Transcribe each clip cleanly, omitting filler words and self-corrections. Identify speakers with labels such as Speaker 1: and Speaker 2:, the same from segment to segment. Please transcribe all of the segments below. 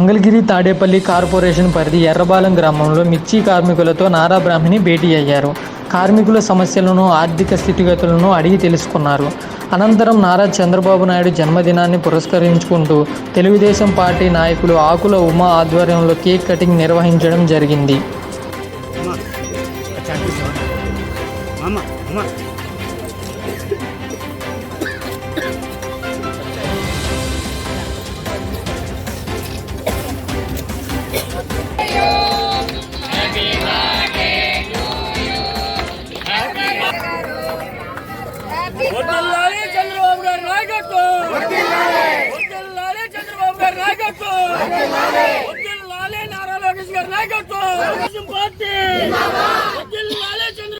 Speaker 1: Mangalagiri Tadepalli corporation పరిధి ఎర్రబాలెం గ్రామంలో మిర్చి కార్మికులతో నారా బ్రాహ్మణి భేటీ అయ్యారు. కార్మికుల సమస్యలను, ఆర్థిక స్థితిగతులను అడిగి తెలుసుకున్నారు. అనంతరం నారా చంద్రబాబు నాయుడు జన్మదినాన్ని పురస్కరించుకుంటూ తెలుగుదేశం పార్టీ నాయకులు ఆకుల ఉమా ఆధ్వర్యంలో కేక్ కటింగ్ నిర్వహించడం జరిగింది.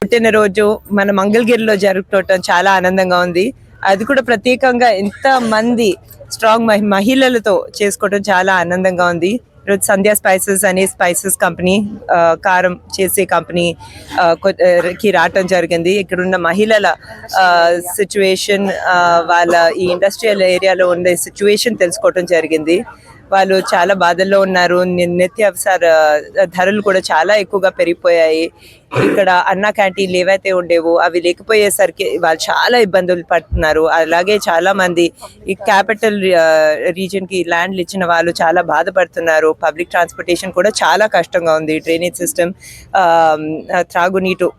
Speaker 2: పుట్టినరోజు మన మంగళగిరిలో జరుపుకోవటం చాలా ఆనందంగా ఉంది. అది కూడా ప్రత్యేకంగా ఎంత మంది స్ట్రాంగ్ మహిళలతో చేసుకోవటం చాలా ఆనందంగా ఉంది. ఈరోజు సంధ్యా స్పైసెస్ అనే స్పైసెస్ కంపెనీ, కారం చేసే కంపెనీ కి రావటం జరిగింది. ఇక్కడున్న మహిళల సిచ్యువేషన్, వాళ్ళ ఈ ఇండస్ట్రియల్ ఏరియాలో ఉండే సిచ్యువేషన్ తెలుసుకోవటం జరిగింది. వాళ్ళు చాలా బాధల్లో ఉన్నారు. నిత్యావసర ధరలు కూడా చాలా ఎక్కువగా పెరిగిపోయాయి. ఇక్కడ అన్నా క్యాంటీన్లు ఏవైతే ఉండేవో అవి లేకపోయేసరికి వాళ్ళు చాలా ఇబ్బందులు పడుతున్నారు. అలాగే చాలా మంది ఈ క్యాపిటల్ రీజియన్ కి ల్యాండ్లు ఇచ్చిన వాళ్ళు చాలా బాధపడుతున్నారు. పబ్లిక్ ట్రాన్స్పోర్టేషన్ కూడా చాలా కష్టంగా ఉంది. డ్రైనేజ్ సిస్టమ్, త్రాగునీటి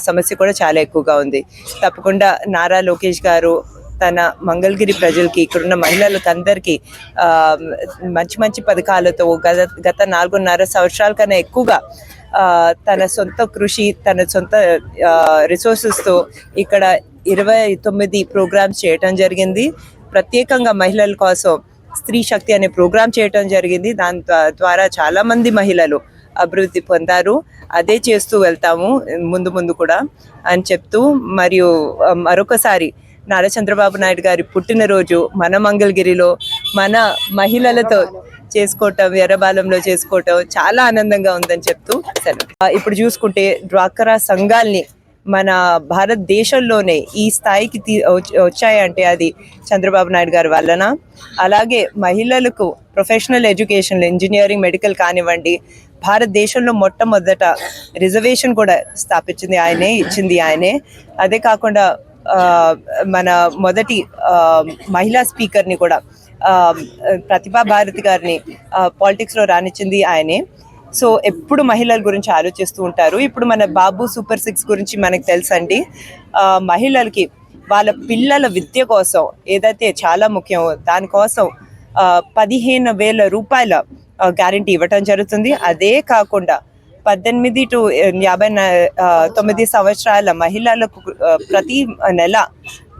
Speaker 2: సమస్య కూడా చాలా ఎక్కువగా ఉంది. తప్పకుండా నారా లోకేష్ గారు తన మంగళగిరి ప్రజలకి, ఇక్కడున్న మహిళలకు అందరికీ మంచి మంచి పథకాలతో గత 4.5 సంవత్సరాల కన్నా ఎక్కువగా తన సొంత కృషి, తన సొంత రిసోర్సెస్తో ఇక్కడ 29 ప్రోగ్రామ్స్ చేయటం జరిగింది. ప్రత్యేకంగా మహిళల కోసం స్త్రీ శక్తి అనే ప్రోగ్రామ్ చేయటం జరిగింది. దాని ద్వారా చాలా మంది మహిళలు అభివృద్ధి పొందారు. అదే చేస్తూ వెళ్తాము ముందు ముందు కూడా అని చెప్తూ, మరియు మరొకసారి నారా చంద్రబాబు నాయుడు గారి పుట్టినరోజు మన మంగళగిరిలో మన మహిళలతో చేసుకోవటం, ఎర్రబాలెంలో చేసుకోవటం చాలా ఆనందంగా ఉందని చెప్తూ సెలవు. ఇప్పుడు చూసుకుంటే డ్వాక్రా సంఘాల్ని మన భారతదేశంలోనే ఈ స్థాయికి వచ్చాయంటే అది చంద్రబాబు నాయుడు గారి వలన. అలాగే మహిళలకు ప్రొఫెషనల్ ఎడ్యుకేషన్, ఇంజనీరింగ్, మెడికల్ కానివ్వండి, భారతదేశంలో మొట్టమొదట రిజర్వేషన్ కూడా స్థాపించింది ఆయనే, ఇచ్చింది ఆయనే. అదే కాకుండా మన మొదటి మహిళా స్పీకర్ని కూడా, ప్రతిభా భారతి గారిని పాలిటిక్స్లో రానిచ్చింది ఆయనే. సో ఎప్పుడు మహిళల గురించి ఆలోచిస్తూ ఉంటారు. ఇప్పుడు మన బాబు సూపర్ 6 గురించి మనకు తెలుసండి. మహిళలకి వాళ్ళ పిల్లల విద్య కోసం ఏదైతే చాలా ముఖ్యమో దానికోసం 15,000 రూపాయల గ్యారంటీ ఇవ్వటం జరుగుతుంది. అదే కాకుండా 18 to 59 సంవత్సరాల మహిళలకు ప్రతి నెల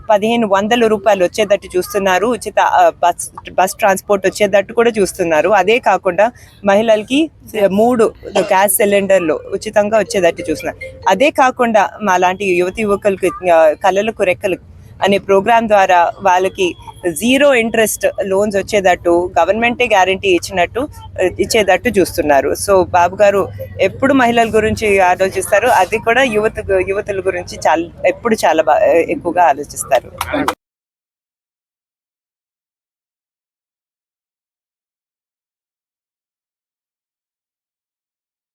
Speaker 2: 1,500 రూపాయలు వచ్చేటట్టు చూస్తున్నారు. ఉచిత బస్ ట్రాన్స్పోర్ట్ వచ్చేటట్టు కూడా చూస్తున్నారు. అదే కాకుండా మహిళలకి 3 గ్యాస్ సిలిండర్లు ఉచితంగా వచ్చేటట్టు చూస్తున్నారు. అదే కాకుండా మా లాంటి యువకులకి కళలకు రెక్కలు అనే ప్రోగ్రాం ద్వారా వాళ్ళకి 0 ఇంట్రెస్ట్ లోన్స్ వచ్చేటట్టు గవర్నమెంటే గ్యారంటీ ఇచ్చేటట్టు చూస్తున్నారు. సో బాబు గారు ఎప్పుడు మహిళల గురించి ఆలోచిస్తారు. అది కూడా యువతుల గురించి ఎప్పుడు చాలా ఎక్కువగా ఆలోచిస్తారు.